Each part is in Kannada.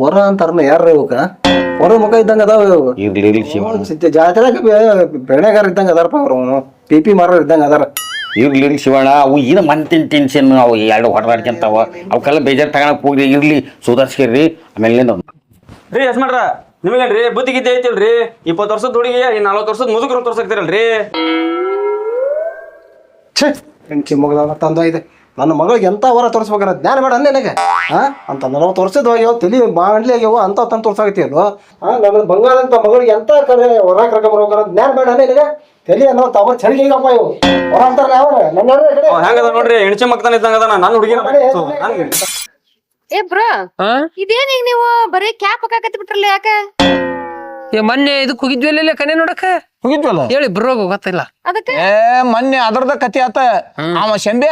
ಹೊರ ಅಂತಾರನ ಯಾರ ಇವಕ್ಕ ಹೊರ ಮುಖ ಇದ್ದಂಗ ಅದಾವ ಇರ್ಲಿ ಜಾತ್ರೆಗ ಬೆಳೆಗಾರ ಇದ್ದಂಗ ಅದಾರಪ್ಪ ಅವ್ರು ಪಿಪಿ ಮಾರ ಇದ್ದಂಗ ಅದಾರ. ಇರ್ಲಿ ಶಿವಣ್ಣ ಅವು ಏನು ಮಂತಿನ ಟೆನ್ಷನ್ ಅವು ಎರಡು ಹೊರದಾಡ್ಕೊಂತಾವ ಅವಕ್ಕೆಲ್ಲ ಬೇಜಾರು ತಗೊಳಕ್ ಹೋಗ್ರಿ ಇರ್ಲಿ ಸುಧಾರಿಸ್ಕೇರಿ ಆಮೇಲೆ ರೀ ಯಜಮಾನ್ರ ನಿಮಗೇನ್ರಿ ಬುದ್ಧಿ ಗಿದ್ದೆ ಐತಿಲ್ರಿ 20 ವರ್ಷದ ಹುಡುಗಿ 40 ವರ್ಷದ ಮುದುಕರು ತೋರ್ಸಕ್ತಿರಲ್ರಿ. ಛೇ ಹೆಂಚಿ ಮಗಳ ತಂದ ಇದೆ ನನ್ನ ಮಗಳಿಗೆ ಎಂತ ಹೊರ ತೋರಿಸ್ಬೇಕಾರ ಜ್ಞಾನ ಬೇಡ ಅಲ್ಲೇ ನನಗೆ ಅಂತ 40 ವರ್ಷದ ಹೋಗ್ಯಾವ ತಲಿ ಬಾಂಡ್ಲಿ ಆಗ್ಯಾವ ಅಂತ ತಂದು ತೋರ್ಸಾಕತಿ ಅದು ನನ್ನ ಬಂಗಾರಂತ ಮಗಳಿಗೆ ಎಂತ ಕಡೆ ಹೊರ ಕರ್ಕೊಂಬರ್ಬೇಕಾರ ಜ್ಞಾನ ಬೇಡ ಅಲ್ಲೇ ನನಗೆ ತಲಿ ಅನ್ನೋ ತಮ್ಮ ಚಳಿಗೆ ಈಗಪ್ಪ ಇವು ಹೊರ ಅಂತಾರ ಯಾವ ಹೆಂಗದ ನೋಡ್ರಿ ಹೆಣ್ಚೆ ಮಕ್ತಾನ ಇದ್ದಂಗ ಅದ ನನ್ನ ಹುಡುಗಿನ ಏ ಬ್ರೋ ಇದೇನ್ ಈಗ ನೀವು ಬರೀ ಕ್ಯಾಪ್ ಹಾಕಕತ್ತಿ ಬಿಟ್ರಲ್ಲ ಯಾಕ ಮೊನ್ನೆ ಇದಕ್ ಹೋಗಿದ್ವಿ ಕನೆ ನೋಡಕ ಹೋಗಿದ್ವಲ್ಲ ಹೇಳಿ ಬ್ರೋ ಗೊತ್ತಿಲ್ಲ ಅದಕ್ಕೆ ಮೊನ್ನೆ ಅದರದ ಕತಿ ಆತ ಅವ ಶಂಬ್ಯ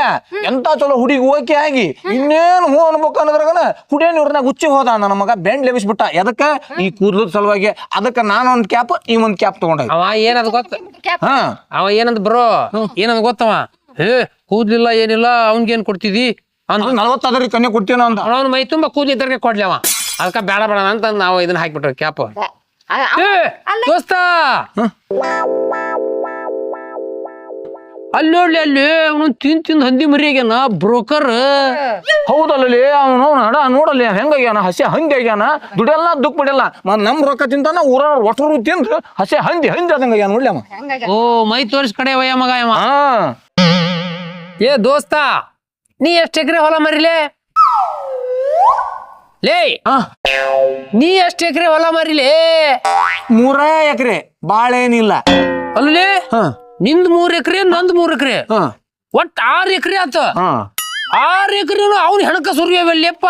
ಎಂತ ಚಲೋ ಹುಡುಗಿ ಓಕೆ ಆಗಿ ಇನ್ನೇನು ಹೂ ಅನ್ಬೇಕು ಅನ್ನೋದ್ರಾಗನ ಹುಡಿಯವ್ರನಾಗ ಹುಚ್ಚಿ ಹೋದ ನನ್ನ ಮಗ ಬೆಂಡ್ ಲೆಬಿಸ್ಬಿಟ್ಟ ಎದಕ್ಕ ಈ ಕೂದ್ಲದ ಸಲುವಾಗಿ ಅದಕ್ಕ ನಾನು ಒಂದ್ ಕ್ಯಾಪ್ ಈ ಒಂದ್ ಕ್ಯಾಪ್ ತಗೊಂಡ ಅವ ಏನದ್ ಗೊತ್ತ ಅವ ಏನಂದ್ ಬ್ರೋ ಏನಂದ್ ಗೊತ್ತವ ಕೂದ್ಲಿಲ್ಲ ಏನಿಲ್ಲ ಅವನ್ಗೇನ್ ಕೊಡ್ತಿದಿ 40 ಕನ್ಯೆ ಕೊಡ್ತೀನ ಅಂತ ಅವನ ಮೈ ತುಂಬಾ ಕೂದ್ಲಿ ಇದ್ರಿಗೆ ಕೊಡ್ಲಿ ಅವ ಅದಕ್ಕ ಬೇಡ ಬೇಡ ಅಂತ ನಾವು ಇದನ್ನ ಹಾಕ್ಬಿಟ್ರಿ ಕ್ಯಾಪ್ ದೋಸ್ತ ಅಲ್ಲಿ ನೋಡ್ಲಿ ಅಲ್ಲಿ ಅವನು ತಿಂದ ಹಂದಿ ಮರಿಯಾಗ್ಯಾನ ಬ್ರೋಕರ್ ಹೌದಲ್ಲೇ ಅವನು ನಡ ನೋಡಲ್ಲಿ ಹೆಂಗಾಗ್ಯಾನ ಹಸೆ ಹಂದಿ ಆಗ್ಯಾನ ದುಡಿಯಲ್ಲ ದುಃಖ ಪಡಿಯಲ್ಲ ನಮ್ ರೊಕ್ಕ ತಿಂತಾನ ಊರ ಒಟ್ಟರು ತಿಂದು ಹಸೆ ಹಂದಿ ಅದಂಗಾಗ್ಯಾನ ನೋಡ್ಲಿ ಅವ ಓ ಮೈ ತೋರಿಸ್ ಕಡೆ ವಯ್ಯ ಮಗ ಅವ ಏ ದೋಸ್ತ ನೀ ಎಷ್ಟ್ ಎಕರೆ ಹೊಲ ಮರಿಲೆ ಲೇ ನೀ ಎಷ್ಟ್ ಎಕರೆ ಹೊಲ ಮರಿಲೆ 3 ಎಕರೆ ಬಾಳೇನಿಲ್ಲ ಅಲ್ಲೇ ನಿಂದ್ 3 ಎಕರೆ ನಂದ್ 3 ಎಕರೆ ಒಟ್ 6 ಎಕರೆ ಆತ 6 ಎಕರೆ ಅವ್ನ ಹೆಣಕ ಸುರಿಯವೆಲ್ಲಪ್ಪ